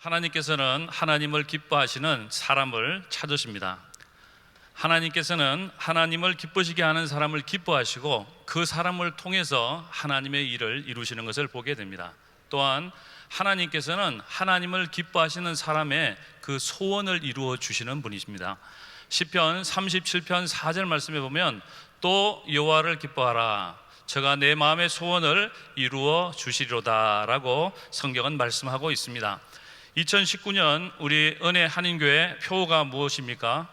하나님께서는 하나님을 기뻐하시는 사람을 찾으십니다. 하나님께서는 하나님을 기쁘시게 하는 사람을 기뻐하시고 그 사람을 통해서 하나님의 일을 이루시는 것을 보게 됩니다. 또한 하나님께서는 하나님을 기뻐하시는 사람의 그 소원을 이루어 주시는 분이십니다. 시편 37편 4절 말씀에 보면 또 여호와를 기뻐하라, 저가 내 마음의 소원을 이루어 주시리로다 라고 성경은 말씀하고 있습니다. 2019년 우리 은혜 한인교회 표어가 무엇입니까?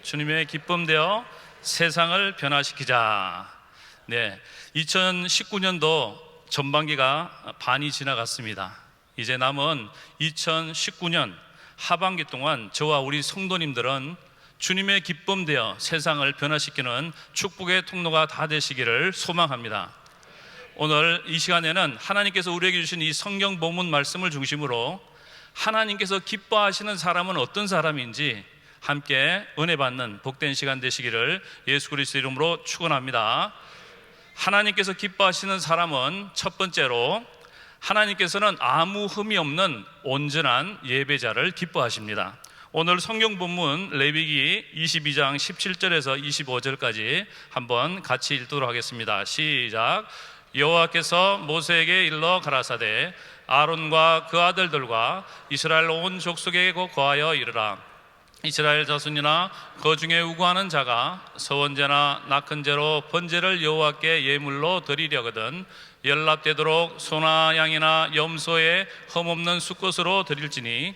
주님의 기쁨 되어 세상을 변화시키자. 2019년도 전반기가 반이 지나갔습니다. 이제 남은 2019년 하반기 동안 저와 우리 성도님들은 주님의 기쁨 되어 세상을 변화시키는 축복의 통로가 다 되시기를 소망합니다. 오늘 이 시간에는 하나님께서 우리에게 주신 이 성경 본문 말씀을 중심으로 하나님께서 기뻐하시는 사람은 어떤 사람인지 함께 은혜 받는 복된 시간 되시기를 예수 그리스도 이름으로 축원합니다. 하나님께서 기뻐하시는 사람은 첫 번째로 하나님께서는 아무 흠이 없는 온전한 예배자를 기뻐하십니다. 오늘 성경 본문 레위기 22장 17절에서 25절까지 한번 같이 읽도록 하겠습니다. 시작. 여호와께서 모세에게 일러 가라사대 아론과 그 아들들과 이스라엘 온 족속에게 고하여 이르라. 이스라엘 자손이나 그 중에 우고하는 자가 서원제나 낙헌제로 번제를 여호와께 예물로 드리려거든 연락되도록 소나 양이나 염소에 흠없는 수컷으로 드릴지니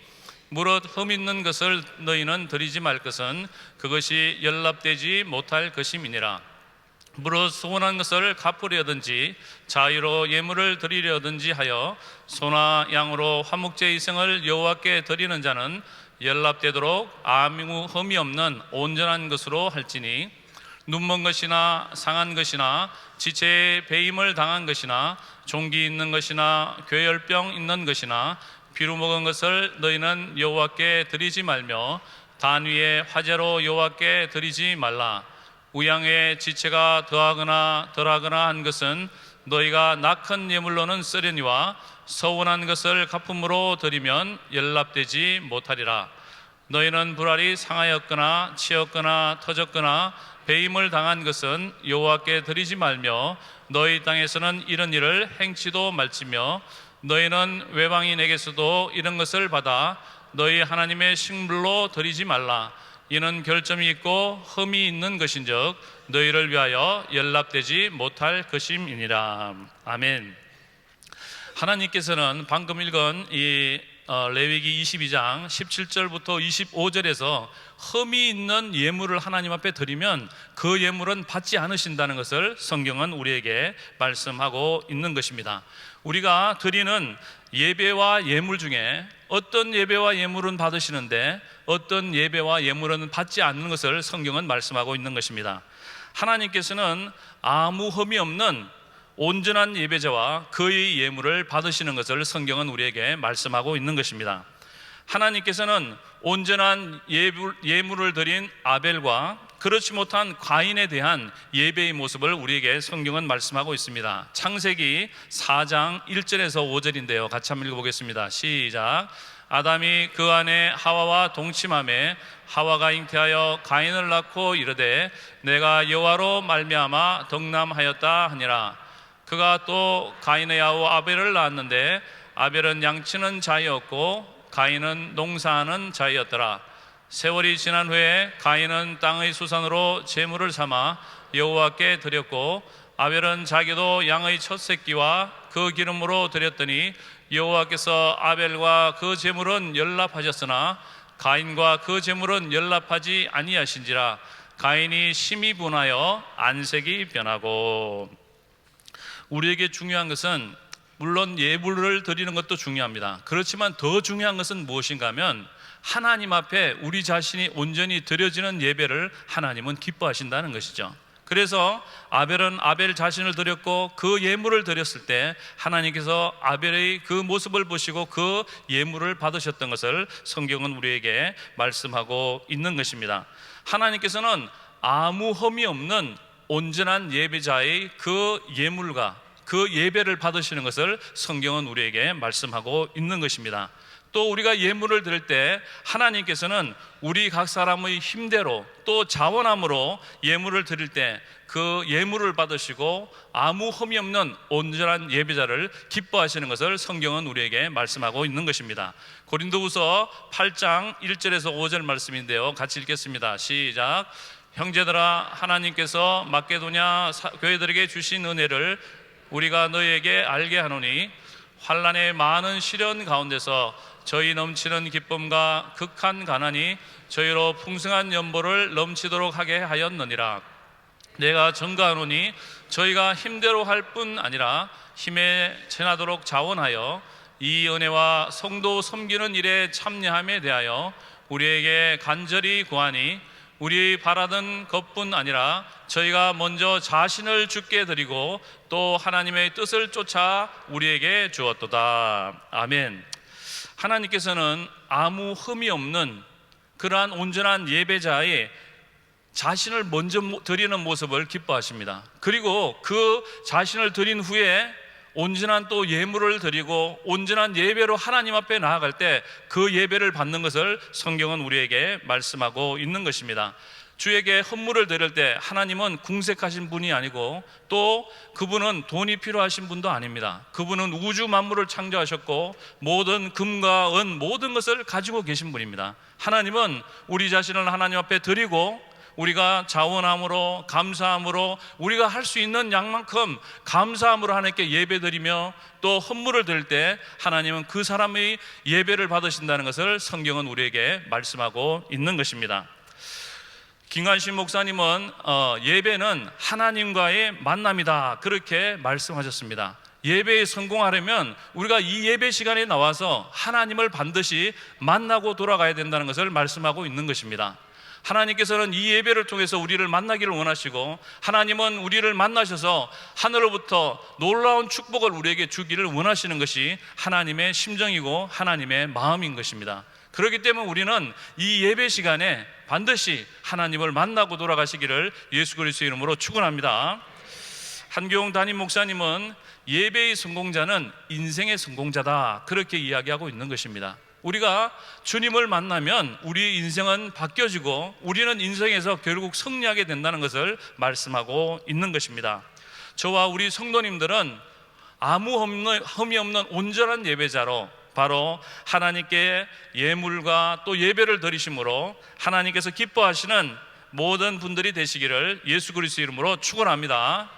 무릇 흠 있는 것을 너희는 드리지 말 것은 그것이 연락되지 못할 것임이니라. 무릇 소원한 것을 갚으려든지 자유로 예물을 드리려든지 하여 소나 양으로 화목제 이생을 여호와께 드리는 자는 연락되도록 아무 흠이 없는 온전한 것으로 할지니 눈먼 것이나 상한 것이나 지체에 배임을 당한 것이나 종기 있는 것이나 괴혈병 있는 것이나 비루 먹은 것을 너희는 여호와께 드리지 말며 단 위에 화제로 여호와께 드리지 말라. 우양의 지체가 더하거나 덜하거나 한 것은 너희가 낙헌 예물로는 쓰려니와 서운한 것을 갚음으로 드리면 연락되지 못하리라. 너희는 불알이 상하였거나 치였거나 터졌거나 배임을 당한 것은 여호와께 드리지 말며 너희 땅에서는 이런 일을 행치도 말지며 너희는 외방인에게서도 이런 것을 받아 너희 하나님의 식물로 드리지 말라. 이는 결점이 있고 흠이 있는 것인즉 너희를 위하여 연락되지 못할 것임이니라. 아멘. 하나님께서는 방금 읽은 이 레위기 22장 17절부터 25절에서 흠이 있는 예물을 하나님 앞에 드리면 그 예물은 받지 않으신다는 것을 성경은 우리에게 말씀하고 있는 것입니다. 우리가 드리는 예배와 예물 중에 어떤 예배와 예물은 받으시는데 어떤 예배와 예물은 받지 않는 것을 성경은 말씀하고 있는 것입니다. 하나님께서는 아무 흠이 없는 온전한 예배자와 그의 예물을 받으시는 것을 성경은 우리에게 말씀하고 있는 것입니다. 하나님께서는 온전한 예물을 드린 아벨과 그렇지 못한 가인에 대한 예배의 모습을 우리에게 성경은 말씀하고 있습니다. 창세기 4장 1절에서 5절인데요, 같이 한번 읽어보겠습니다. 시작. 아담이 그 아내 하와와 동침하매 하와가 잉태하여 가인을 낳고 이르되 내가 여호와로 말미암아 덕남하였다 하니라. 그가 또 가인의 아우 아벨을 낳았는데 아벨은 양치는 자였고 가인은 농사하는 자였더라. 세월이 지난 후에 가인은 땅의 수산으로 제물을 삼아 여호와께 드렸고 아벨은 자기도 양의 첫 새끼와 그 기름으로 드렸더니 여호와께서 아벨과 그 제물은 연락하셨으나 가인과 그 제물은 연락하지 아니하신지라. 가인이 심히 분하여 안색이 변하고. 우리에게 중요한 것은 물론 예물을 드리는 것도 중요합니다. 그렇지만 더 중요한 것은 무엇인가 하면 하나님 앞에 우리 자신이 온전히 드려지는 예배를 하나님은 기뻐하신다는 것이죠. 그래서 아벨은 아벨 자신을 드렸고 그 예물을 드렸을 때 하나님께서 아벨의 그 모습을 보시고 그 예물을 받으셨던 것을 성경은 우리에게 말씀하고 있는 것입니다. 하나님께서는 아무 흠이 없는 온전한 예배자의 그 예물과 그 예배를 받으시는 것을 성경은 우리에게 말씀하고 있는 것입니다. 또 우리가 예물을 드릴 때 하나님께서는 우리 각 사람의 힘대로 또 자원함으로 예물을 드릴 때 그 예물을 받으시고 아무 흠이 없는 온전한 예배자를 기뻐하시는 것을 성경은 우리에게 말씀하고 있는 것입니다. 고린도후서 8장 1절에서 5절 말씀인데요, 같이 읽겠습니다. 시작. 형제들아, 하나님께서 마게도냐 교회들에게 주신 은혜를 우리가 너희에게 알게 하노니 환난의 많은 시련 가운데서 저희 넘치는 기쁨과 극한 가난이 저희로 풍성한 연보를 넘치도록 하게 하였느니라. 내가 증거하노니 저희가 힘대로 할 뿐 아니라 힘에 체나도록 자원하여 이 은혜와 성도 섬기는 일에 참여함에 대하여 우리에게 간절히 구하니 우리 바라던 것뿐 아니라 저희가 먼저 자신을 주께 드리고 또 하나님의 뜻을 쫓아 우리에게 주었도다. 아멘. 하나님께서는 아무 흠이 없는 그러한 온전한 예배자의 자신을 먼저 드리는 모습을 기뻐하십니다. 그리고 그 자신을 드린 후에 온전한 또 예물을 드리고 온전한 예배로 하나님 앞에 나아갈 때 그 예배를 받는 것을 성경은 우리에게 말씀하고 있는 것입니다. 주에게 헌물을 드릴 때 하나님은 궁색하신 분이 아니고 또 그분은 돈이 필요하신 분도 아닙니다. 그분은 우주 만물을 창조하셨고 모든 금과 은 모든 것을 가지고 계신 분입니다. 하나님은 우리 자신을 하나님 앞에 드리고 우리가 자원함으로 감사함으로 우리가 할 수 있는 양만큼 감사함으로 하나님께 예배드리며 또 헌물을 드릴 때 하나님은 그 사람의 예배를 받으신다는 것을 성경은 우리에게 말씀하고 있는 것입니다. 김관신 목사님은 예배는 하나님과의 만남이다, 그렇게 말씀하셨습니다. 예배에 성공하려면 우리가 이 예배 시간에 나와서 하나님을 반드시 만나고 돌아가야 된다는 것을 말씀하고 있는 것입니다. 하나님께서는 이 예배를 통해서 우리를 만나기를 원하시고 하나님은 우리를 만나셔서 하늘로부터 놀라운 축복을 우리에게 주기를 원하시는 것이 하나님의 심정이고 하나님의 마음인 것입니다. 그렇기 때문에 우리는 이 예배 시간에 반드시 하나님을 만나고 돌아가시기를 예수 그리스도의 이름으로 축원합니다. 한교홍 담임 목사님은 예배의 성공자는 인생의 성공자다, 그렇게 이야기하고 있는 것입니다. 우리가 주님을 만나면 우리 인생은 바뀌어지고 우리는 인생에서 결국 승리하게 된다는 것을 말씀하고 있는 것입니다. 저와 우리 성도님들은 아무 흠이 없는 온전한 예배자로 바로 하나님께 예물과 또 예배를 드리심으로 하나님께서 기뻐하시는 모든 분들이 되시기를 예수 그리스도 이름으로 축원합니다.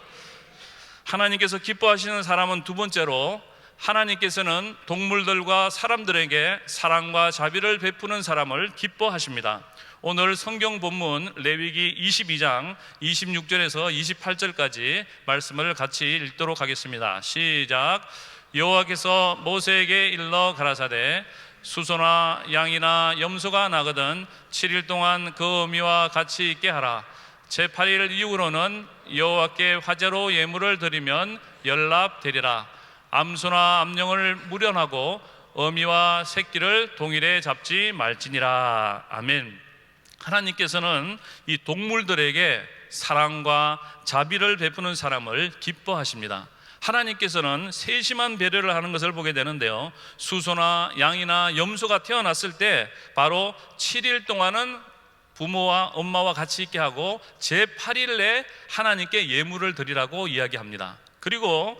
하나님께서 기뻐하시는 사람은 두 번째로 하나님께서는 동물들과 사람들에게 사랑과 자비를 베푸는 사람을 기뻐하십니다. 오늘 성경 본문 레위기 22장 26절에서 28절까지 말씀을 같이 읽도록 하겠습니다. 시작. 여호와께서 모세에게 일러 가라사대 수소나 양이나 염소가 나거든 7일 동안 그 어미와 같이 있게 하라. 제8일 이후로는 여호와께 화제로 예물을 드리면 연납되리라. 암소나 암령을 무련하고 어미와 새끼를 동일에 잡지 말지니라. 아멘. 하나님께서는 이 동물들에게 사랑과 자비를 베푸는 사람을 기뻐하십니다. 하나님께서는 세심한 배려를 하는 것을 보게 되는데요, 수소나 양이나 염소가 태어났을 때 바로 7일 동안은 부모와 엄마와 같이 있게 하고 제8일 내에 하나님께 예물을 드리라고 이야기합니다. 그리고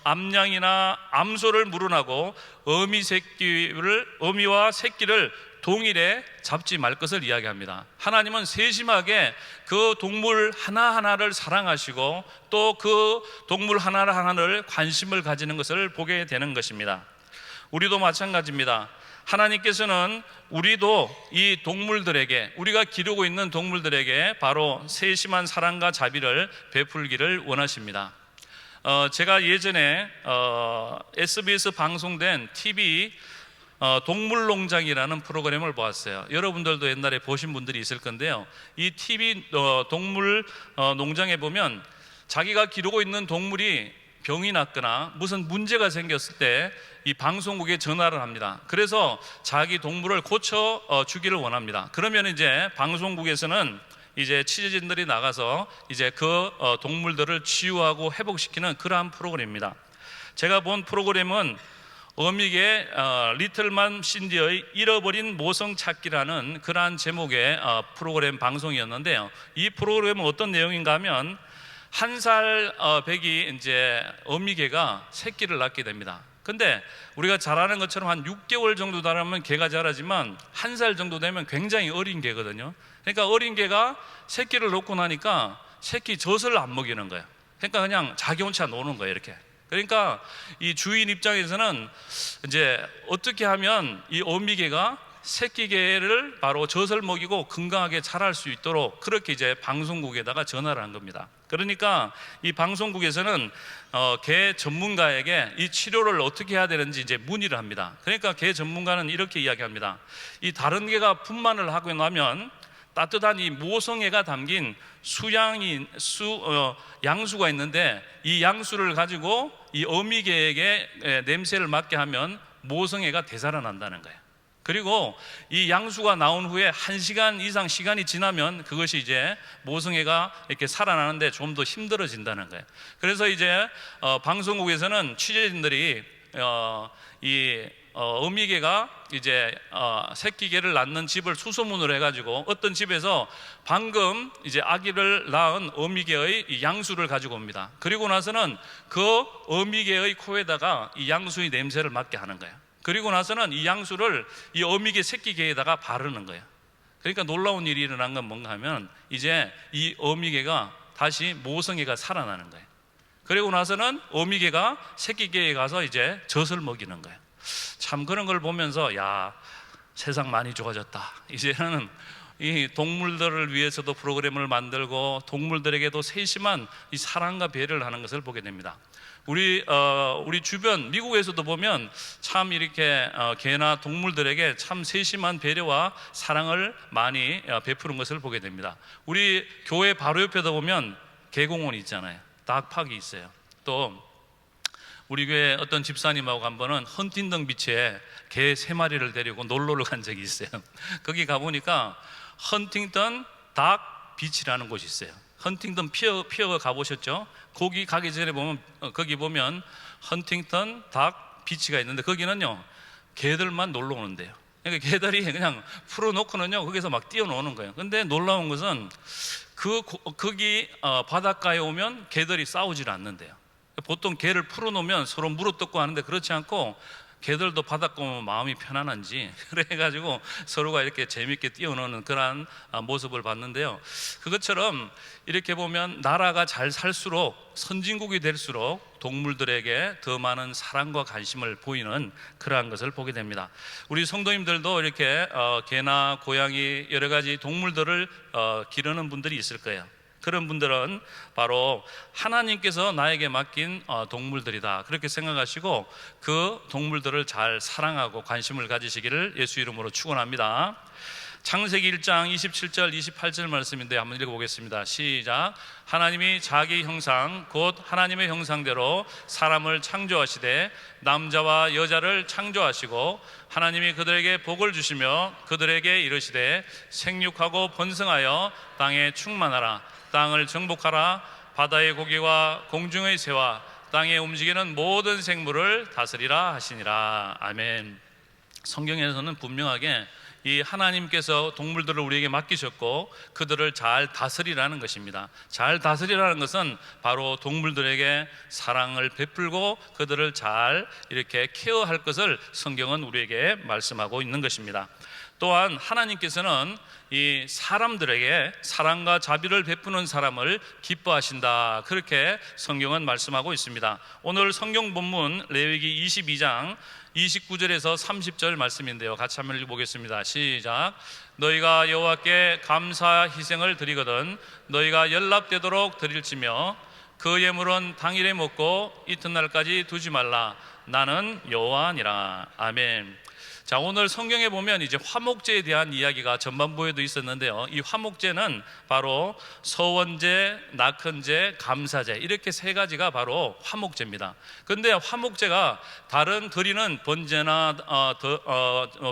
암양이나 암소를 물은하고 어미와 새끼를 동일에 잡지 말 것을 이야기합니다. 하나님은 세심하게 그 동물 하나하나를 사랑하시고 또 그 동물 하나하나를 관심을 가지는 것을 보게 되는 것입니다. 우리도 마찬가지입니다. 하나님께서는 우리도 이 동물들에게, 우리가 기르고 있는 동물들에게 바로 세심한 사랑과 자비를 베풀기를 원하십니다. 제가 예전에 SBS 방송된 TV 동물농장이라는 프로그램을 보았어요. 여러분들도 옛날에 보신 분들이 있을 건데요, 이 TV 동물 농장에 보면 자기가 기르고 있는 동물이 병이 났거나 무슨 문제가 생겼을 때 이 방송국에 전화를 합니다. 그래서 자기 동물을 고쳐 주기를 원합니다. 그러면 이제 방송국에서는 이제 취재진들이 나가서 이제 그 동물들을 치유하고 회복시키는 그러한 프로그램입니다. 제가 본 프로그램은 어미개 리틀맘 신디의 잃어버린 모성 찾기라는 그러한 제목의 프로그램 방송이었는데요. 이 프로그램은 어떤 내용인가 하면 1살 배기 이제 어미개가 새끼를 낳게 됩니다. 근데 우리가 잘 아는 것처럼 한 6개월 정도 되면 개가 자라지만 1살 정도 되면 굉장히 어린 개거든요. 그러니까 어린 개가 새끼를 놓고 나니까 새끼 젖을 안 먹이는 거예요. 그러니까 그냥 자기 혼자 노는 거예요, 이렇게. 그러니까 이 주인 입장에서는 이제 어떻게 하면 이 어미개가 새끼 개를 바로 젖을 먹이고 건강하게 자랄 수 있도록 그렇게 이제 방송국에다가 전화를 한 겁니다. 그러니까 이 방송국에서는 개 전문가에게 이 치료를 어떻게 해야 되는지 이제 문의를 합니다. 그러니까 개 전문가는 이렇게 이야기합니다. 이 다른 개가 분만을 하고 나면 따뜻한 이 모성애가 담긴 양수가 있는데 이 양수를 가지고 이 어미개에게 냄새를 맡게 하면 모성애가 되살아난다는 거예요. 그리고 이 양수가 나온 후에 1시간 이상 시간이 지나면 그것이 이제 모성애가 이렇게 살아나는데 좀 더 힘들어진다는 거예요. 그래서 이제 방송국에서는 취재진들이 어미개가 이제 새끼 개를 낳는 집을 수소문을 해가지고 어떤 집에서 방금 이제 아기를 낳은 어미개의 이 양수를 가지고 옵니다. 그리고 나서는 그 어미개의 코에다가 이 양수의 냄새를 맡게 하는 거예요. 그리고 나서는 이 양수를 이 어미개 새끼 개에다가 바르는 거예요. 그러니까 놀라운 일이 일어난 건 뭔가 하면 이제 이 어미개가 다시 모성애가 살아나는 거예요. 그리고 나서는 어미개가 새끼 개에 가서 이제 젖을 먹이는 거예요. 참 그런 걸 보면서 야, 세상 많이 좋아졌다. 이제는 이 동물들을 위해서도 프로그램을 만들고 동물들에게도 세심한 이 사랑과 배려를 하는 것을 보게 됩니다. 우리 주변 미국에서도 보면 참 이렇게 개나 동물들에게 참 세심한 배려와 사랑을 많이 베푸는 것을 보게 됩니다. 우리 교회 바로 옆에도 보면 개공원이 있잖아요. 닭파크 있어요. 또 우리 교회 어떤 집사님하고 한 번은 헌팅턴 비치에 개 3마리를 데리고 놀러를 간 적이 있어요. 거기 가보니까 헌팅턴 닭 비치라는 곳이 있어요. 헌팅턴 피어 가보셨죠? 거기 가기 전에 보면 거기 보면 헌팅턴 닭 비치가 있는데 거기는요 개들만 놀러 오는데요. 그러니까 개들이 그냥 풀어놓고는요 거기서 막 뛰어노는 거예요. 근데 놀라운 것은 거기 바닷가에 오면 개들이 싸우질 않는데요. 보통 개를 풀어놓으면 서로 물어뜯고 하는데 그렇지 않고 개들도 바닷가 오면 마음이 편안한지 그래가지고 서로가 이렇게 재밌게 뛰어노는 그러한 모습을 봤는데요. 그것처럼 이렇게 보면 나라가 잘 살수록 선진국이 될수록 동물들에게 더 많은 사랑과 관심을 보이는 그러한 것을 보게 됩니다. 우리 성도님들도 이렇게 개나 고양이 여러 가지 동물들을 기르는 분들이 있을 거예요. 그런 분들은 바로 하나님께서 나에게 맡긴 동물들이다 그렇게 생각하시고 그 동물들을 잘 사랑하고 관심을 가지시기를 예수 이름으로 축원합니다. 창세기 1장 27절 28절 말씀인데 한번 읽어보겠습니다. 시작. 하나님이 자기 형상 곧 하나님의 형상대로 사람을 창조하시되 남자와 여자를 창조하시고 하나님이 그들에게 복을 주시며 그들에게 이르시되 생육하고 번성하여 땅에 충만하라. 땅을 정복하라. 바다의 고기와 공중의 새와 땅에 움직이는 모든 생물을 다스리라 하시니라. 아멘. 성경에서는 분명하게 이 하나님께서 동물들을 우리에게 맡기셨고 그들을 잘 다스리라는 것입니다. 잘 다스리라는 것은 바로 동물들에게 사랑을 베풀고 그들을 잘 이렇게 케어할 것을 성경은 우리에게 말씀하고 있는 것입니다. 또한 하나님께서는 이 사람들에게 사랑과 자비를 베푸는 사람을 기뻐하신다 그렇게 성경은 말씀하고 있습니다. 오늘 성경 본문 레위기 22장 29절에서 30절 말씀인데요, 같이 한번 읽어보겠습니다. 시작. 너희가 여호와께 감사 희생을 드리거든 너희가 연락되도록 드릴지며 그 예물은 당일에 먹고 이튿날까지 두지 말라. 나는 여호와니라. 아멘. 자, 오늘 성경에 보면 이제 화목제에 대한 이야기가 전반부에도 있었는데요. 이 화목제는 바로 서원제, 낙헌제, 감사제, 이렇게 세 가지가 바로 화목제입니다. 근데 화목제가 다른 드리는 번제나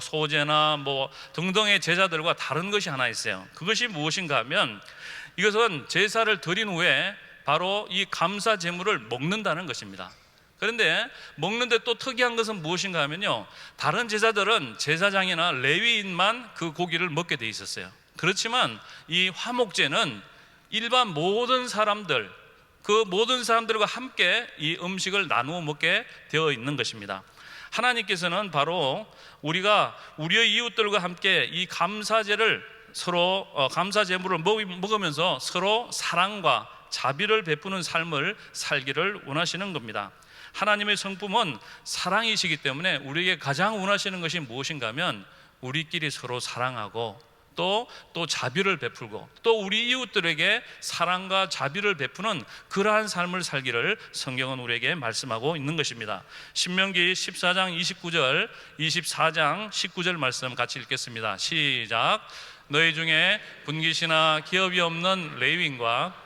소제나 뭐 등등의 제사들과 다른 것이 하나 있어요. 그것이 무엇인가 하면 이것은 제사를 드린 후에 바로 이 감사 제물을 먹는다는 것입니다. 그런데 먹는데 또 특이한 것은 무엇인가 하면요, 다른 제사들은 제사장이나 레위인만 그 고기를 먹게 돼 있었어요. 그렇지만 이 화목제는 일반 모든 사람들, 그 모든 사람들과 함께 이 음식을 나누어 먹게 되어 있는 것입니다. 하나님께서는 바로 우리가 우리의 이웃들과 함께 이 감사제를 서로 감사 제물을 먹으면서 서로 사랑과 자비를 베푸는 삶을 살기를 원하시는 겁니다. 하나님의 성품은 사랑이시기 때문에 우리에게 가장 원하시는 것이 무엇인가 하면 우리끼리 서로 사랑하고 또 자비를 베풀고 또 우리 이웃들에게 사랑과 자비를 베푸는 그러한 삶을 살기를 성경은 우리에게 말씀하고 있는 것입니다. 신명기 14장 29절 24장 19절 말씀 같이 읽겠습니다. 시작. 너희 중에 분깃이나 기업이 없는 레위인과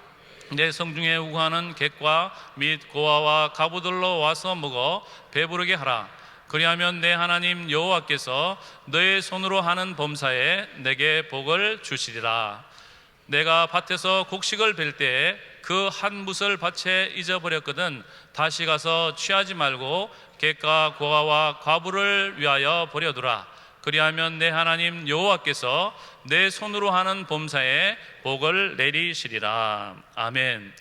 내 성중에 우거하는 객과 및 고아와 가부들로 와서 먹어 배부르게 하라. 그리하면 내 하나님 여호와께서 너의 손으로 하는 범사에 내게 복을 주시리라. 내가 밭에서 곡식을 벨 때에 그 한 붓을 밭에 잊어버렸거든 다시 가서 취하지 말고 객과 고아와 과부를 위하여 버려두라. 그리하면 내 하나님 여호와께서 내 손으로 하는 범사에 복을 내리시리라. 아멘.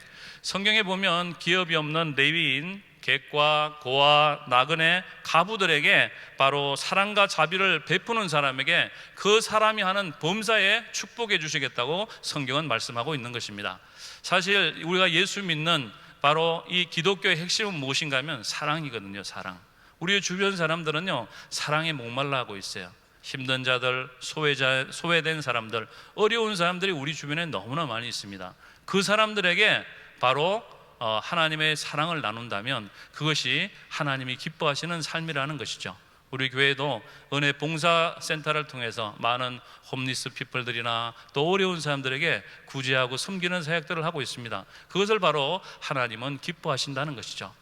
성경에 보면 기업이 없는 레위인, 객과 고아, 나그네, 가부들에게 바로 사랑과 자비를 베푸는 사람에게 그 사람이 하는 범사에 축복해 주시겠다고 성경은 말씀하고 있는 것입니다. 사실 우리가 예수 믿는 바로 이 기독교의 핵심은 무엇인가 하면 사랑이거든요. 사랑. 우리 주변 사람들은요, 사랑에 목말라 하고 있어요. 힘든 자들, 소외된 사람들, 어려운 사람들이 우리 주변에 너무나 많이 있습니다. 그 사람들에게 바로 하나님의 사랑을 나눈다면 그것이 하나님이 기뻐하시는 삶이라는 것이죠. 우리 교회도 은혜 봉사센터를 통해서 많은 홈리스 피플들이나 또 어려운 사람들에게 구제하고 섬기는 사역들을 하고 있습니다. 그것을 바로 하나님은 기뻐하신다는 것이죠.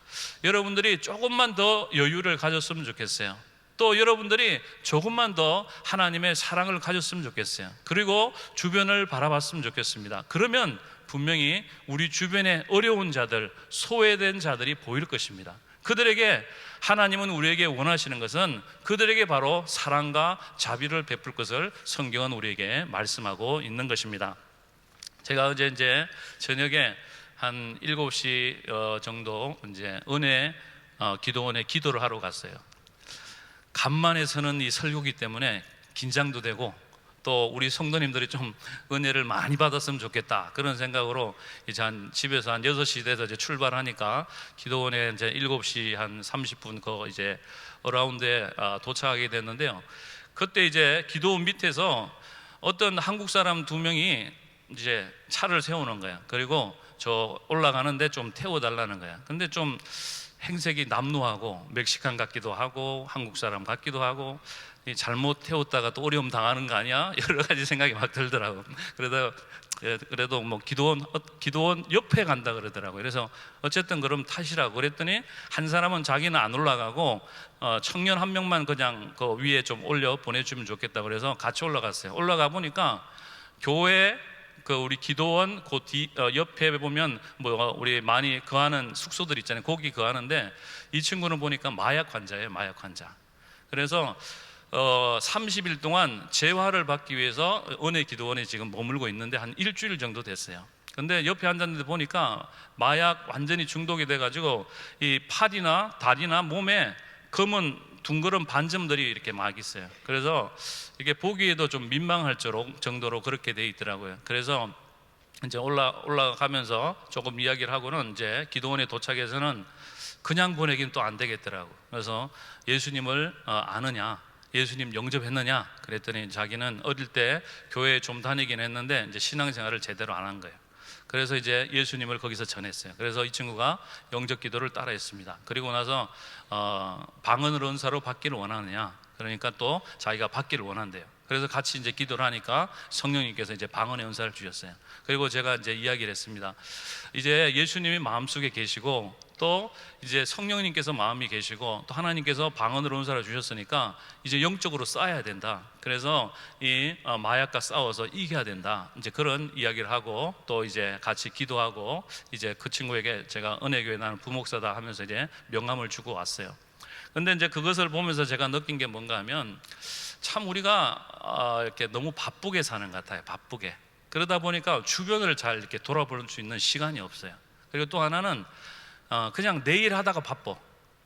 여러분들이 조금만 더 여유를 가졌으면 좋겠어요. 또 여러분들이 조금만 더 하나님의 사랑을 가졌으면 좋겠어요. 그리고 주변을 바라봤으면 좋겠습니다. 그러면 분명히 우리 주변에 어려운 자들, 소외된 자들이 보일 것입니다. 그들에게 하나님은 우리에게 원하시는 것은 그들에게 바로 사랑과 자비를 베풀 것을 성경은 우리에게 말씀하고 있는 것입니다. 제가 어제 이제 저녁에 한 7시 정도 이제 은혜 기도원에 기도를 하러 갔어요. 간만에 서는 이 설교기 때문에 긴장도 되고 또 우리 성도님들이 좀 은혜를 많이 받았으면 좋겠다 그런 생각으로 이제 집에서 한 6시 돼서 이제 출발하니까 기도원에 이제 7시 한 30분 그 이제 어라운드에 도착하게 됐는데요. 그때 이제 기도원 밑에서 어떤 한국 사람 2명이 이제 차를 세우는 거야. 그리고 저 올라가는데 좀 태워달라는 거야. 근데 좀 행색이 남루하고 멕시칸 같기도 하고 한국 사람 같기도 하고 잘못 태웠다가 또 어려움 당하는 거 아니야? 여러 가지 생각이 막 들더라고. 그래도 뭐 기도원 옆에 간다 그러더라고요. 그래서 어쨌든 그럼 타시라고 그랬더니 한 사람은 자기는 안 올라가고 청년 한 명만 그냥 그 위에 좀 올려 보내주면 좋겠다 그래서 같이 올라갔어요. 올라가 보니까 교회 그 우리 기도원 그 옆에 보면 뭐 우리 많이 거하는 숙소들 있잖아요. 거기 거하는데 이 친구는 보니까 마약 환자예요. 마약 환자. 그래서 30일 동안 재활을 받기 위해서 은혜 기도원에 지금 머물고 있는데 한 일주일 정도 됐어요. 근데 옆에 앉았는데 보니까 마약 완전히 중독이 돼가지고 이 팔이나 다리나 몸에 검은 둥그런 반점들이 이렇게 막 있어요. 그래서 이게 보기에도 좀 민망할 정도로 그렇게 돼 있더라고요. 그래서 이제 올라가면서 조금 이야기를 하고는 이제 기도원에 도착해서는 그냥 보내긴 또 안 되겠더라고. 그래서 예수님을 아느냐, 예수님 영접했느냐 그랬더니 자기는 어릴 때 교회에 좀 다니긴 했는데 이제 신앙생활을 제대로 안 한 거예요. 그래서 이제 예수님을 거기서 전했어요. 그래서 이 친구가 영접 기도를 따라했습니다. 그리고 나서 방언을 은사로 받기를 원하느냐, 그러니까 또 자기가 받기를 원한대요. 그래서 같이 이제 기도를 하니까 성령님께서 이제 방언의 은사를 주셨어요. 그리고 제가 이제 이야기를 했습니다. 이제 예수님이 마음속에 계시고 또 이제 성령님께서 마음이 계시고 또 하나님께서 방언으로 은사를 주셨으니까 이제 영적으로 싸워야 된다. 그래서 이 마약과 싸워서 이겨야 된다. 이제 그런 이야기를 하고 또 이제 같이 기도하고 이제 그 친구에게 제가 은혜교회 나는 부목사다 하면서 이제 명함을 주고 왔어요. 근데 이제 그것을 보면서 제가 느낀 게 뭔가 하면 참 우리가 이렇게 너무 바쁘게 사는 것 같아요. 바쁘게. 그러다 보니까 주변을 잘 이렇게 돌아볼 수 있는 시간이 없어요. 그리고 또 하나는 그냥 내일 하다가 바빠.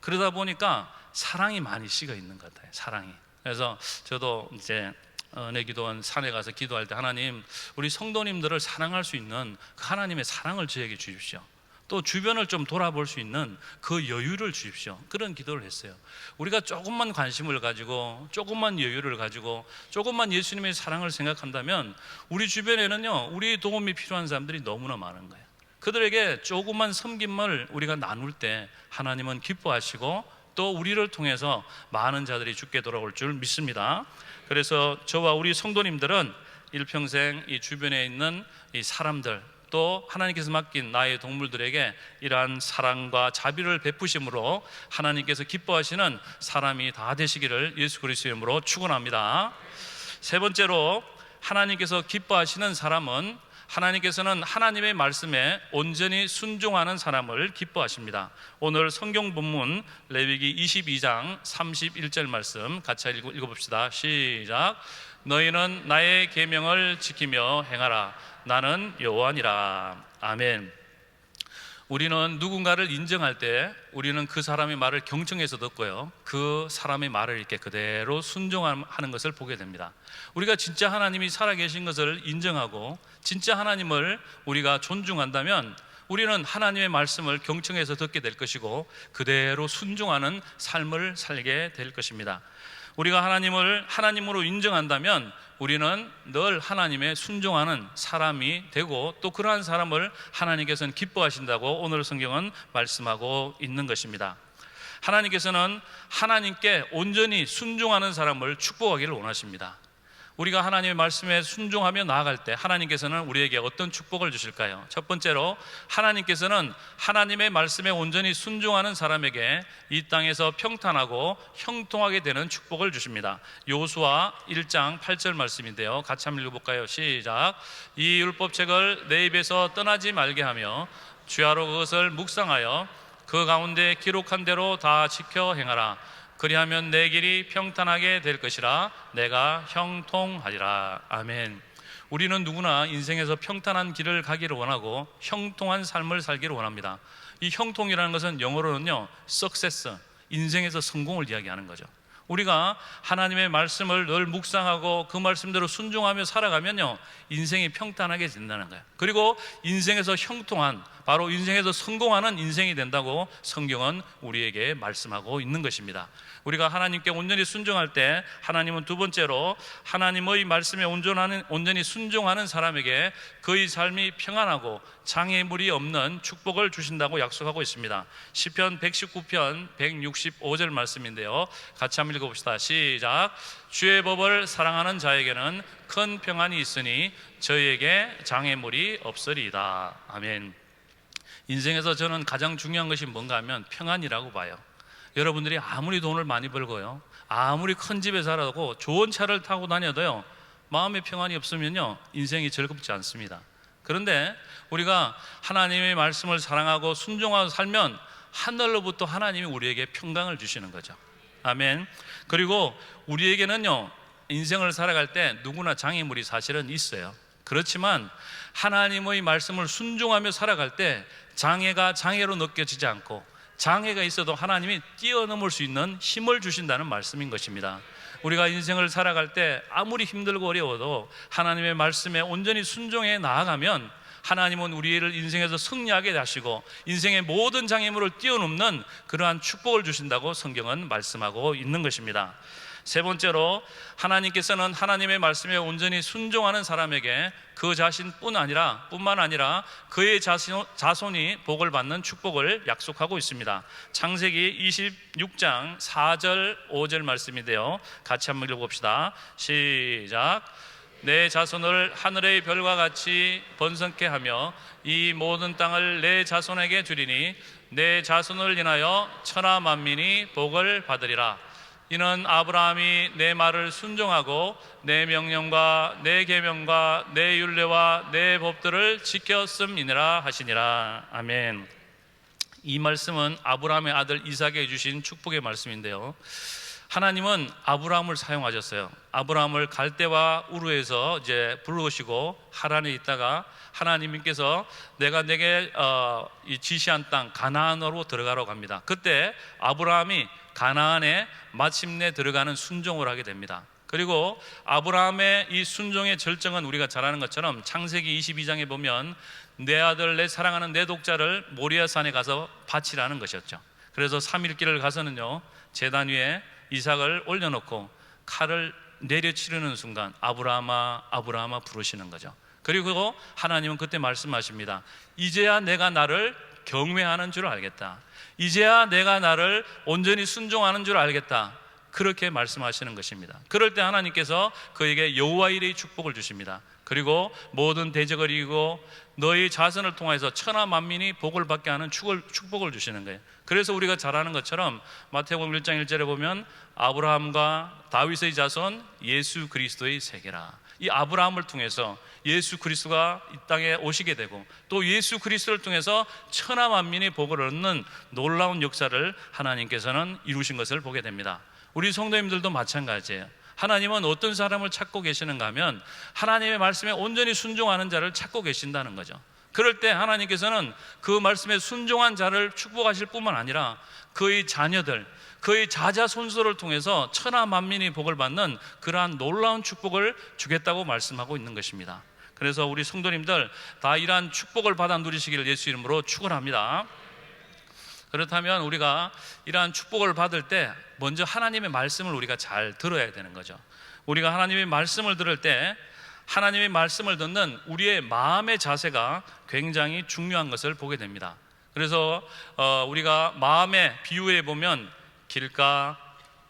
그러다 보니까 사랑이 많이 식어 있는 것 같아요. 사랑이. 그래서 저도 이제 은혜 기도원 산에 가서 기도할 때 하나님, 우리 성도님들을 사랑할 수 있는 그 하나님의 사랑을 저에게 주십시오. 또 주변을 좀 돌아볼 수 있는 그 여유를 주십시오. 그런 기도를 했어요. 우리가 조금만 관심을 가지고 조금만 여유를 가지고 조금만 예수님의 사랑을 생각한다면 우리 주변에는요, 우리의 도움이 필요한 사람들이 너무나 많은 거예요. 그들에게 조금만 섬김을 우리가 나눌 때 하나님은 기뻐하시고 또 우리를 통해서 많은 자들이 주께 돌아올 줄 믿습니다. 그래서 저와 우리 성도님들은 일평생 이 주변에 있는 이 사람들, 또 하나님께서 맡긴 나의 동물들에게 이러한 사랑과 자비를 베푸심으로 하나님께서 기뻐하시는 사람이 다 되시기를 예수 그리스도의 이름으로 축원합니다. 세 번째로, 하나님께서 기뻐하시는 사람은, 하나님께서는 하나님의 말씀에 온전히 순종하는 사람을 기뻐하십니다. 오늘 성경 본문 레위기 22장 31절 말씀 같이 읽어봅시다. 시작. 너희는 나의 계명을 지키며 행하라. 나는 여호와니라. 아멘. 우리는 누군가를 인정할 때 우리는 그 사람의 말을 경청해서 듣고요, 그 사람의 말을 이렇게 그대로 순종하는 것을 보게 됩니다. 우리가 진짜 하나님이 살아계신 것을 인정하고 진짜 하나님을 우리가 존중한다면 우리는 하나님의 말씀을 경청해서 듣게 될 것이고 그대로 순종하는 삶을 살게 될 것입니다. 우리가 하나님을 하나님으로 인정한다면 우리는 늘 하나님의 순종하는 사람이 되고 또 그러한 사람을 하나님께서는 기뻐하신다고 오늘 성경은 말씀하고 있는 것입니다. 하나님께서는 하나님께 온전히 순종하는 사람을 축복하기를 원하십니다. 우리가 하나님의 말씀에 순종하며 나아갈 때 하나님께서는 우리에게 어떤 축복을 주실까요? 첫 번째로, 하나님께서는 하나님의 말씀에 온전히 순종하는 사람에게 이 땅에서 평탄하고 형통하게 되는 축복을 주십니다. 여호수아 1장 8절 말씀인데요, 같이 한번 읽어볼까요? 시작. 이 율법책을 내 입에서 떠나지 말게 하며 주야로 그것을 묵상하여 그 가운데 기록한 대로 다 지켜 행하라. 그리하면 내 길이 평탄하게 될 것이라. 내가 형통하리라. 아멘. 우리는 누구나 인생에서 평탄한 길을 가기를 원하고 형통한 삶을 살기를 원합니다. 이 형통이라는 것은 영어로는요, success, 인생에서 성공을 이야기하는 거죠. 우리가 하나님의 말씀을 늘 묵상하고 그 말씀대로 순종하며 살아가면요, 인생이 평탄하게 된다는 거예요. 그리고 인생에서 형통한, 바로 인생에서 성공하는 인생이 된다고 성경은 우리에게 말씀하고 있는 것입니다. 우리가 하나님께 온전히 순종할 때 하나님은 두 번째로 하나님의 말씀에 온전히 순종하는 사람에게 그의 삶이 평안하고 장애물이 없는 축복을 주신다고 약속하고 있습니다. 시편 119편 165절 말씀인데요, 같이 한번 읽어봅시다. 시작. 주의 법을 사랑하는 자에게는 큰 평안이 있으니 저희에게 장애물이 없으리이다. 아멘. 인생에서 저는 가장 중요한 것이 뭔가 하면 평안이라고 봐요. 여러분들이 아무리 돈을 많이 벌고요, 아무리 큰 집에 살아도 좋은 차를 타고 다녀도요, 마음의 평안이 없으면요, 인생이 즐겁지 않습니다. 그런데 우리가 하나님의 말씀을 사랑하고 순종하고 살면 하늘로부터 하나님이 우리에게 평강을 주시는 거죠. 아멘. 그리고 우리에게는요, 인생을 살아갈 때 누구나 장애물이 사실은 있어요. 그렇지만 하나님의 말씀을 순종하며 살아갈 때 장애가 장애로 느껴지지 않고 장애가 있어도 하나님이 뛰어넘을 수 있는 힘을 주신다는 말씀인 것입니다. 우리가 인생을 살아갈 때 아무리 힘들고 어려워도 하나님의 말씀에 온전히 순종해 나아가면 하나님은 우리를 인생에서 승리하게 하시고 인생의 모든 장애물을 뛰어넘는 그러한 축복을 주신다고 성경은 말씀하고 있는 것입니다. 세 번째로, 하나님께서는 하나님의 말씀에 온전히 순종하는 사람에게 그 뿐만 아니라 그의 자손이 복을 받는 축복을 약속하고 있습니다. 창세기 26장 4절 5절 말씀인데요, 같이 한번 읽어봅시다. 시작. 내 자손을 하늘의 별과 같이 번성케 하며 이 모든 땅을 내 자손에게 주리니 내 자손을 인하여 천하 만민이 복을 받으리라. 이는 아브라함이 내 말을 순종하고 내 명령과 내 계명과 내 율례와 내 법들을 지켰음이니라 하시니라. 아멘. 이 말씀은 아브라함의 아들 이삭에게 주신 축복의 말씀인데요, 하나님은 아브라함을 사용하셨어요. 아브라함을 갈대와 우르에서 이제 부르시고 하란에 있다가 하나님께서 내가 내게 지시한 땅 가나안으로 들어가라고 합니다. 그때 아브라함이 가나안에 마침내 들어가는 순종을 하게 됩니다. 그리고 아브라함의 이 순종의 절정은 우리가 잘 아는 것처럼 창세기 22장에 보면 내 아들 내 사랑하는 내 독자를 모리아산에 가서 바치라는 것이었죠. 그래서 3일 길을 가서는요, 제단 위에 이삭을 올려놓고 칼을 내려치르는 순간 아브라함아 아브라함아 부르시는 거죠. 그리고 하나님은 그때 말씀하십니다. 이제야 내가 나를 경외하는 줄 알겠다. 이제야 내가 나를 온전히 순종하는 줄 알겠다. 그렇게 말씀하시는 것입니다. 그럴 때 하나님께서 그에게 여호와 이레의 축복을 주십니다. 그리고 모든 대적을 이기고 너희 자손을 통해서 천하 만민이 복을 받게 하는 축복을 주시는 거예요. 그래서 우리가 잘 아는 것처럼 마태복음 1장 1절에 보면 아브라함과 다윗의 자손 예수 그리스도의 세계라. 이 아브라함을 통해서 예수 그리스도가 이 땅에 오시게 되고 또 예수 그리스도를 통해서 천하 만민이 복을 얻는 놀라운 역사를 하나님께서는 이루신 것을 보게 됩니다. 우리 성도님들도 마찬가지예요. 하나님은 어떤 사람을 찾고 계시는가 하면 하나님의 말씀에 온전히 순종하는 자를 찾고 계신다는 거죠. 그럴 때 하나님께서는 그 말씀에 순종한 자를 축복하실 뿐만 아니라 그의 자녀들, 그의 자자손손을 통해서 천하 만민이 복을 받는 그러한 놀라운 축복을 주겠다고 말씀하고 있는 것입니다. 그래서 우리 성도님들 다 이러한 축복을 받아 누리시기를 예수 이름으로 축원합니다. 그렇다면 우리가 이러한 축복을 받을 때 먼저 하나님의 말씀을 우리가 잘 들어야 되는 거죠. 우리가 하나님의 말씀을 들을 때 하나님의 말씀을 듣는 우리의 마음의 자세가 굉장히 중요한 것을 보게 됩니다. 그래서 우리가 마음의 비유에 보면 길가,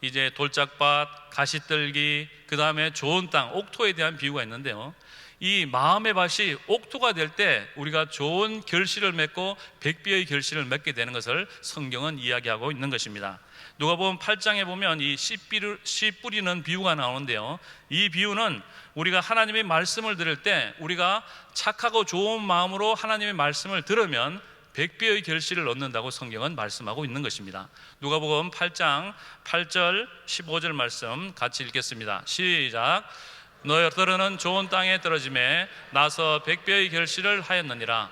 이제 돌짝밭, 가시떨기, 그 다음에 좋은 땅, 옥토에 대한 비유가 있는데요, 이 마음의 밭이 옥토가 될 때 우리가 좋은 결실을 맺고 백비의 결실을 맺게 되는 것을 성경은 이야기하고 있는 것입니다. 누가복음 8장에 보면 이 씨 뿌리는 비유가 나오는데요, 이 비유는 우리가 하나님의 말씀을 들을 때 우리가 착하고 좋은 마음으로 하나님의 말씀을 들으면 백배의 결실을 얻는다고 성경은 말씀하고 있는 것입니다. 누가복음 8장 8절 15절 말씀 같이 읽겠습니다. 시작. 너희들은 좋은 땅에 떨어짐에 나서 백배의 결실을 하였느니라.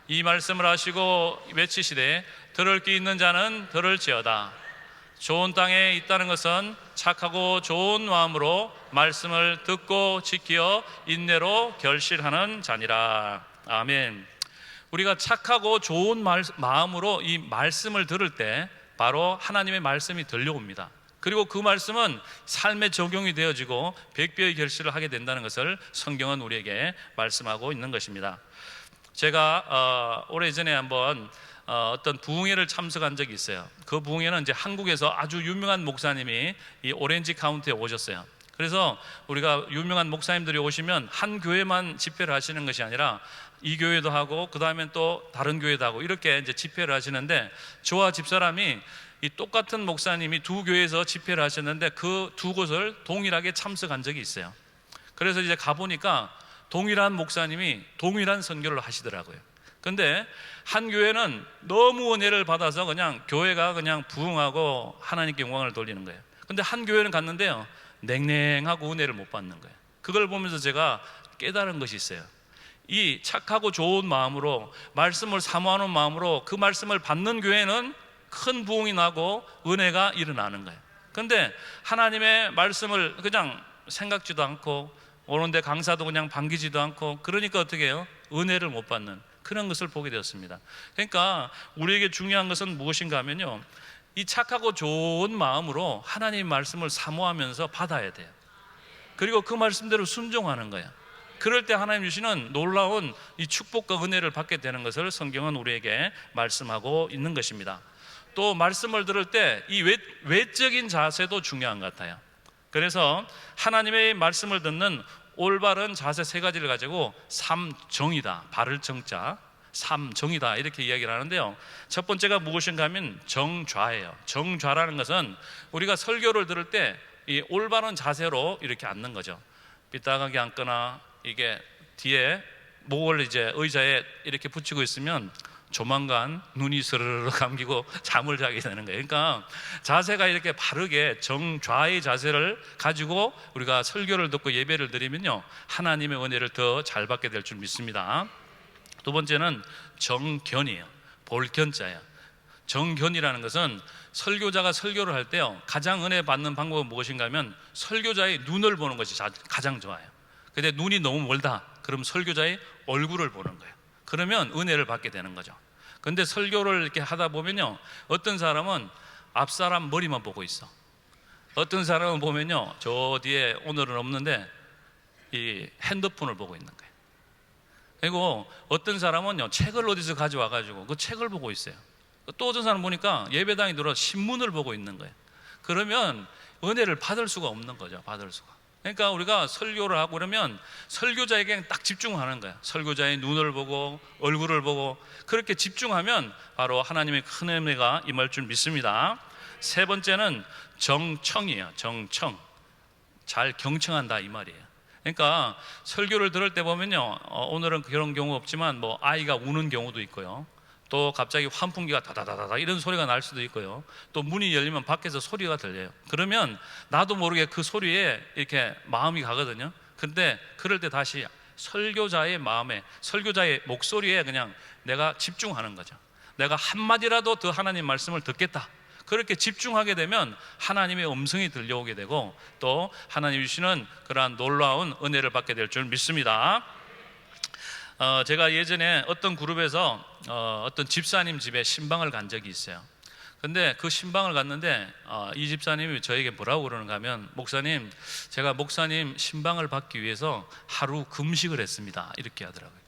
이 말씀을 하시고 외치시되 들을 귀 있는 자는 들을지어다. 좋은 땅에 있다는 것은 착하고 좋은 마음으로 말씀을 듣고 지키어 인내로 결실하는 자니라. 아멘. 우리가 착하고 좋은 마음으로 이 말씀을 들을 때 바로 하나님의 말씀이 들려옵니다. 그리고 그 말씀은 삶에 적용이 되어지고 백배의 결실을 하게 된다는 것을 성경은 우리에게 말씀하고 있는 것입니다. 제가 오래전에 한번 어떤 부흥회를 참석한 적이 있어요. 그 부흥회는 이제 한국에서 아주 유명한 목사님이 이 오렌지 카운티에 오셨어요. 그래서 우리가 유명한 목사님들이 오시면 한 교회만 집회를 하시는 것이 아니라 이 교회도 하고 그 다음엔 또 다른 교회도 하고 이렇게 이제 집회를 하시는데, 저와 집사람이 이 똑같은 목사님이 두 교회에서 집회를 하셨는데 그 두 곳을 동일하게 참석한 적이 있어요. 그래서 이제 가보니까 동일한 목사님이 동일한 선교를 하시더라고요. 근데 한 교회는 너무 은혜를 받아서 그냥 교회가 그냥 부흥하고 하나님께 영광을 돌리는 거예요. 근데 한 교회는 갔는데요, 냉랭하고 은혜를 못 받는 거예요. 그걸 보면서 제가 깨달은 것이 있어요. 이 착하고 좋은 마음으로 말씀을 사모하는 마음으로 그 말씀을 받는 교회는 큰 부흥이 나고 은혜가 일어나는 거예요. 근데 하나님의 말씀을 그냥 생각지도 않고 오는데 강사도 그냥 반기지도 않고 그러니까 어떻게 해요? 은혜를 못 받는 그런 것을 보게 되었습니다. 그러니까 우리에게 중요한 것은 무엇인가 하면요, 이 착하고 좋은 마음으로 하나님의 말씀을 사모하면서 받아야 돼요. 그리고 그 말씀대로 순종하는 거야. 그럴 때 하나님 주시는 놀라운 이 축복과 은혜를 받게 되는 것을 성경은 우리에게 말씀하고 있는 것입니다. 또 말씀을 들을 때 이 외적인 자세도 중요한 것 같아요. 그래서 하나님의 말씀을 듣는 올바른 자세 세 가지를 가지고 삼정이다, 바를 정자, 삼정이다 이렇게 이야기를 하는데요. 첫 번째가 무엇인가 하면 정좌예요. 정좌라는 것은 우리가 설교를 들을 때 이 올바른 자세로 이렇게 앉는 거죠. 삐딱하게 앉거나 이게 뒤에 목을 이제 의자에 이렇게 붙이고 있으면 조만간 눈이 스르르 감기고 잠을 자게 되는 거예요. 그러니까 자세가 이렇게 바르게 정좌의 자세를 가지고 우리가 설교를 듣고 예배를 드리면요, 하나님의 은혜를 더 잘 받게 될 줄 믿습니다. 두 번째는 정견이에요. 볼견자예요. 정견이라는 것은 설교자가 설교를 할 때요, 가장 은혜 받는 방법은 무엇인가 하면 설교자의 눈을 보는 것이 가장 좋아요. 근데 눈이 너무 멀다 그럼 설교자의 얼굴을 보는 거예요. 그러면 은혜를 받게 되는 거죠. 근데 설교를 이렇게 하다 보면요, 어떤 사람은 앞사람 머리만 보고 있어. 어떤 사람은 보면요, 저 뒤에 오늘은 없는데 이 핸드폰을 보고 있는 거예요. 그리고 어떤 사람은요, 책을 어디서 가져와 가지고 그 책을 보고 있어요. 또 어떤 사람 보니까 예배당에 들어 신문을 보고 있는 거예요. 그러면 은혜를 받을 수가 없는 거죠. 받을 수가. 그러니까 우리가 설교를 하고 그러면 설교자에게 딱 집중하는 거야. 설교자의 눈을 보고 얼굴을 보고 그렇게 집중하면 바로 하나님의 큰 은혜가 임할 줄 믿습니다. 세 번째는 정청이에요. 정청. 잘 경청한다 이 말이에요. 그러니까 설교를 들을 때 보면요, 오늘은 그런 경우 없지만 뭐 아이가 우는 경우도 있고요, 또 갑자기 환풍기가 다다다다다 이런 소리가 날 수도 있고요, 또 문이 열리면 밖에서 소리가 들려요. 그러면 나도 모르게 그 소리에 이렇게 마음이 가거든요. 근데 그럴 때 다시 설교자의 마음에, 설교자의 목소리에 그냥 내가 집중하는 거죠. 내가 한마디라도 더 하나님 말씀을 듣겠다, 그렇게 집중하게 되면 하나님의 음성이 들려오게 되고 또 하나님 주시는 그러한 놀라운 은혜를 받게 될 줄 믿습니다. 제가 예전에 어떤 그룹에서 어떤 집사님 집에 신방을 간 적이 있어요. 근데 그 신방을 갔는데 이 집사님이 저에게 뭐라고 그러는가 하면, 목사님, 제가 목사님 신방을 받기 위해서 하루 금식을 했습니다 이렇게 하더라고요.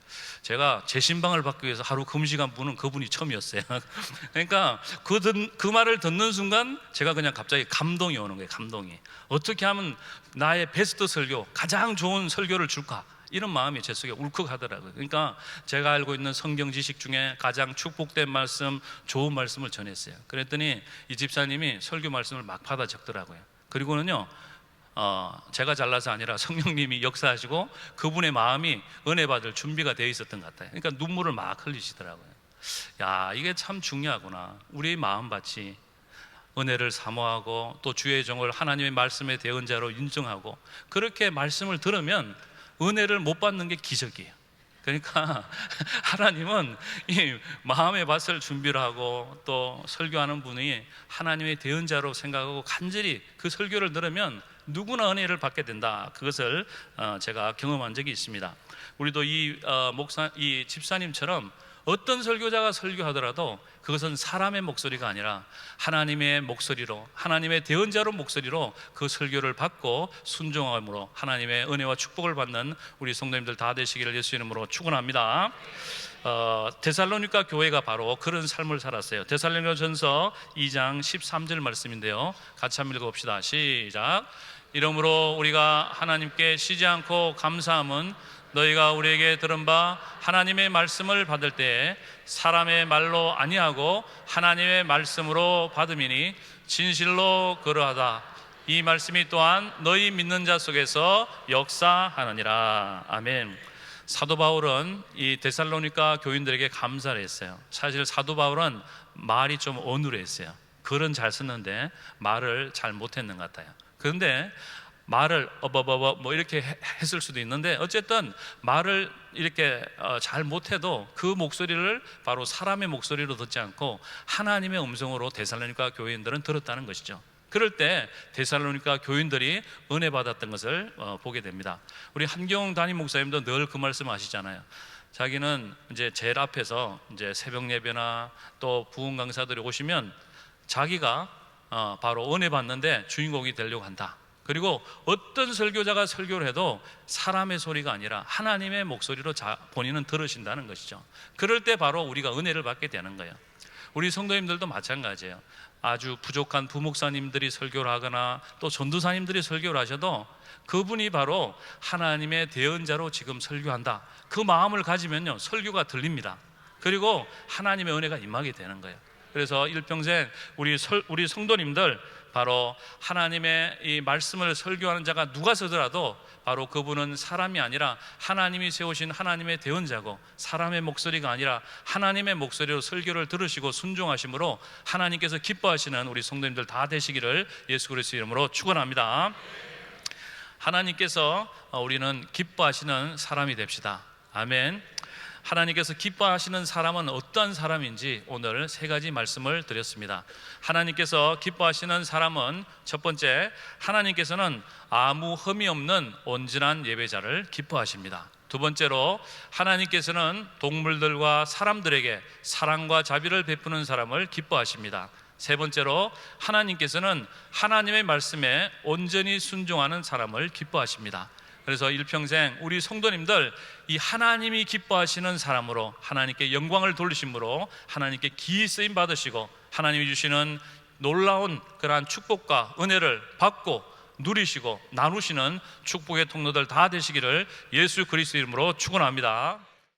제가 제 신방을 받기 위해서 하루 금식한 분은 그분이 처음이었어요. 그러니까 그 말을 듣는 순간 제가 그냥 갑자기 감동이 오는 거예요. 감동이. 어떻게 하면 나의 베스트 설교, 가장 좋은 설교를 줄까, 이런 마음이 제 속에 울컥하더라고요. 그러니까 제가 알고 있는 성경 지식 중에 가장 축복된 말씀, 좋은 말씀을 전했어요. 그랬더니 이 집사님이 설교 말씀을 막 받아 적더라고요. 그리고는요, 제가 잘나서 아니라 성령님이 역사하시고 그분의 마음이 은혜 받을 준비가 되어 있었던 것 같아요. 그러니까 눈물을 막 흘리시더라고요. 야, 이게 참 중요하구나. 우리의 마음밭이 은혜를 사모하고 또 주의 종을 하나님의 말씀의 대언자로 인정하고 그렇게 말씀을 들으면 은혜를 못 받는 게 기적이에요. 그러니까 하나님은 이 마음의 밭을 준비를 하고 또 설교하는 분이 하나님의 대언자로 생각하고 간절히 그 설교를 들으면 누구나 은혜를 받게 된다. 그것을 제가 경험한 적이 있습니다. 우리도 이 집사님처럼 어떤 설교자가 설교하더라도 그것은 사람의 목소리가 아니라 하나님의 목소리로, 하나님의 대언자로 목소리로 그 설교를 받고 순종함으로 하나님의 은혜와 축복을 받는 우리 성도님들 다 되시기를 예수 이름으로 축원합니다. 데살로니가 교회가 바로 그런 삶을 살았어요. 데살로니가전서 2장 13절 말씀인데요, 같이 한번 읽어봅시다. 시작. 이러므로 우리가 하나님께 쉬지 않고 감사함은 너희가 우리에게 들은 바 하나님의 말씀을 받을 때에 사람의 말로 아니하고 하나님의 말씀으로 받음이니 진실로 그러하다. 이 말씀이 또한 너희 믿는 자 속에서 역사하느니라. 아멘. 사도 바울은 이 데살로니가 교인들에게 감사를 했어요. 사실 사도 바울은 말이 좀 어눌했어요. 글은 잘 썼는데 말을 잘 못했는 것 같아요. 그런데 말을 뭐 이렇게 했을 수도 있는데 어쨌든 말을 이렇게 잘 못해도 그 목소리를 바로 사람의 목소리로 듣지 않고 하나님의 음성으로 데살로니가 교인들은 들었다는 것이죠. 그럴 때 데살로니가 교인들이 은혜 받았던 것을 보게 됩니다. 우리 한경 담임 목사님도 늘 그 말씀 하시잖아요. 자기는 이제 제일 앞에서 이제 새벽 예배나 또 부흥 강사들이 오시면 자기가 바로 은혜 받는데 주인공이 되려고 한다. 그리고 어떤 설교자가 설교를 해도 사람의 소리가 아니라 하나님의 목소리로 본인은 들으신다는 것이죠. 그럴 때 바로 우리가 은혜를 받게 되는 거예요. 우리 성도님들도 마찬가지예요. 아주 부족한 부목사님들이 설교를 하거나 또 전도사님들이 설교를 하셔도 그분이 바로 하나님의 대언자로 지금 설교한다, 그 마음을 가지면요 설교가 들립니다. 그리고 하나님의 은혜가 임하게 되는 거예요. 그래서 일평생 우리 성도님들 바로 하나님의 이 말씀을 설교하는 자가 누가 서더라도 바로 그분은 사람이 아니라 하나님이 세우신 하나님의 대언자고, 사람의 목소리가 아니라 하나님의 목소리로 설교를 들으시고 순종하심으로 하나님께서 기뻐하시는 우리 성도님들 다 되시기를 예수 그리스도의 이름으로 축원합니다. 하나님께서 우리는 기뻐하시는 사람이 됩시다. 아멘. 하나님께서 기뻐하시는 사람은 어떤 사람인지 오늘 세 가지 말씀을 드렸습니다. 하나님께서 기뻐하시는 사람은 첫 번째, 하나님께서는 아무 흠이 없는 온전한 예배자를 기뻐하십니다. 두 번째로, 하나님께서는 동물들과 사람들에게 사랑과 자비를 베푸는 사람을 기뻐하십니다. 세 번째로, 하나님께서는 하나님의 말씀에 온전히 순종하는 사람을 기뻐하십니다. 그래서 일평생 우리 성도님들 이 하나님이 기뻐하시는 사람으로 하나님께 영광을 돌리심으로 하나님께 기이 쓰임 받으시고 하나님이 주시는 놀라운 그러한 축복과 은혜를 받고 누리시고 나누시는 축복의 통로들 다 되시기를 예수 그리스도 이름으로 축원합니다.